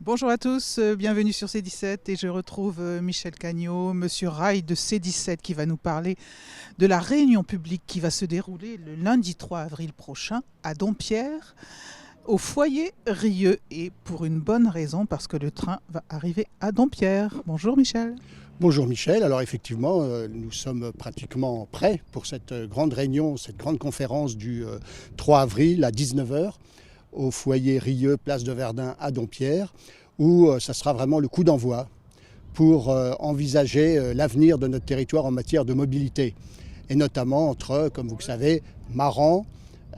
Bonjour à tous, bienvenue sur C17 et je retrouve Michel Cagnot, Monsieur Rail de C17 qui va nous parler de la réunion publique qui va se dérouler le lundi 3 avril prochain à Dompierre au foyer Rieux et pour une bonne raison parce que le train va arriver à Dompierre. Bonjour Michel. Bonjour Michel, alors effectivement nous sommes pratiquement prêts pour cette grande réunion, cette grande conférence du 3 avril à 19 heures au foyer Rieux, place de Verdun à Dompierre, où ça sera vraiment le coup d'envoi pour envisager l'avenir de notre territoire en matière de mobilité, et notamment entre, comme vous le savez, Maran,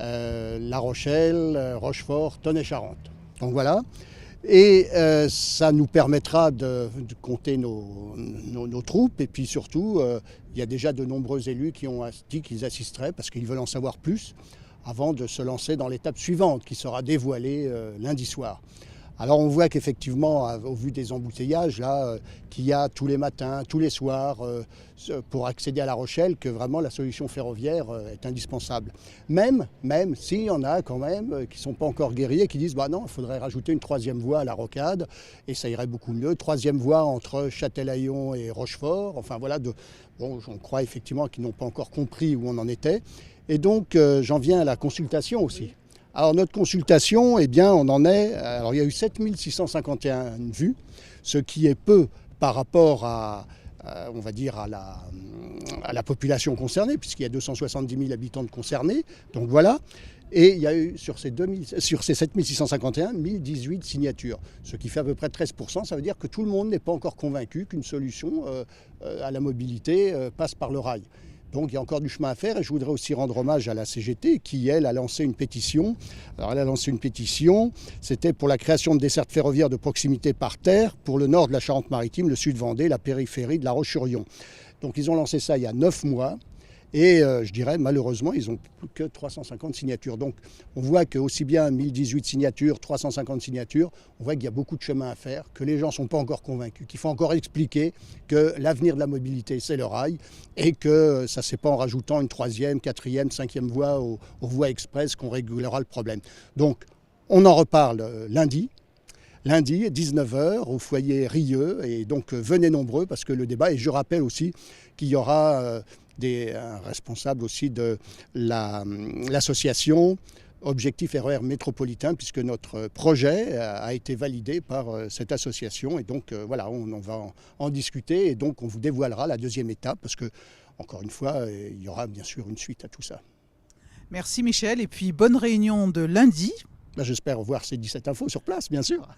La Rochelle, Rochefort, Tonnay-Charente. Donc voilà. Et ça nous permettra de compter nos troupes. Et puis surtout, il y a déjà de nombreux élus qui ont dit qu'ils assisteraient parce qu'ils veulent en savoir plus avant de se lancer dans l'étape suivante qui sera dévoilée lundi soir. Alors on voit qu'effectivement, au vu des embouteillages là, qu'il y a tous les matins, tous les soirs, pour accéder à La Rochelle, que vraiment la solution ferroviaire est indispensable. Même s'il y en a quand même qui ne sont pas encore guerriers, qui disent bah non, il faudrait rajouter une troisième voie à la Rocade, et ça irait beaucoup mieux. Troisième voie entre Châtelaillon et Rochefort. Enfin voilà, bon, j'en crois effectivement qu'ils n'ont pas encore compris où on en était. Et donc j'en viens à la consultation aussi. Alors notre consultation, eh bien, on en est. Alors il y a eu 7651 vues, ce qui est peu par rapport on va dire à la population concernée, puisqu'il y a 270 000 habitants concernés. Donc voilà. Et il y a eu sur ces 7651, 1018 signatures, ce qui fait à peu près 13%. Ça veut dire que tout le monde n'est pas encore convaincu qu'une solution à la mobilité passe par le rail. Donc il y a encore du chemin à faire et je voudrais aussi rendre hommage à la CGT qui, elle, a lancé une pétition. Alors elle a lancé une pétition, c'était pour la création de dessertes ferroviaires de proximité par terre pour le nord de la Charente-Maritime, le sud Vendée, la périphérie de La Roche-sur-Yon. Donc ils ont lancé ça il y a 9 mois. Et je dirais, malheureusement, ils n'ont plus que 350 signatures. Donc, on voit qu'aussi bien 1018 signatures, 350 signatures, on voit qu'il y a beaucoup de chemin à faire, que les gens ne sont pas encore convaincus, qu'il faut encore expliquer que l'avenir de la mobilité, c'est le rail, et que ça ne se fait pas en rajoutant une troisième, quatrième, cinquième voie aux voies express qu'on régulera le problème. Donc, on en reparle lundi, 19 heures, au foyer Rieux, et donc venez nombreux parce que le débat, et je rappelle aussi qu'il y aura un responsable aussi de l'association Objectif RER Métropolitain, puisque notre projet a été validé par cette association, et donc voilà, on va en discuter, et donc on vous dévoilera la deuxième étape, parce que, encore une fois, il y aura bien sûr une suite à tout ça. Merci Michel et puis bonne réunion de lundi. J'espère voir ces 17 infos sur place, bien sûr.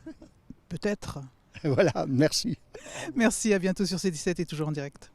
Peut-être. Voilà, merci. Merci, à bientôt sur C17 et toujours en direct.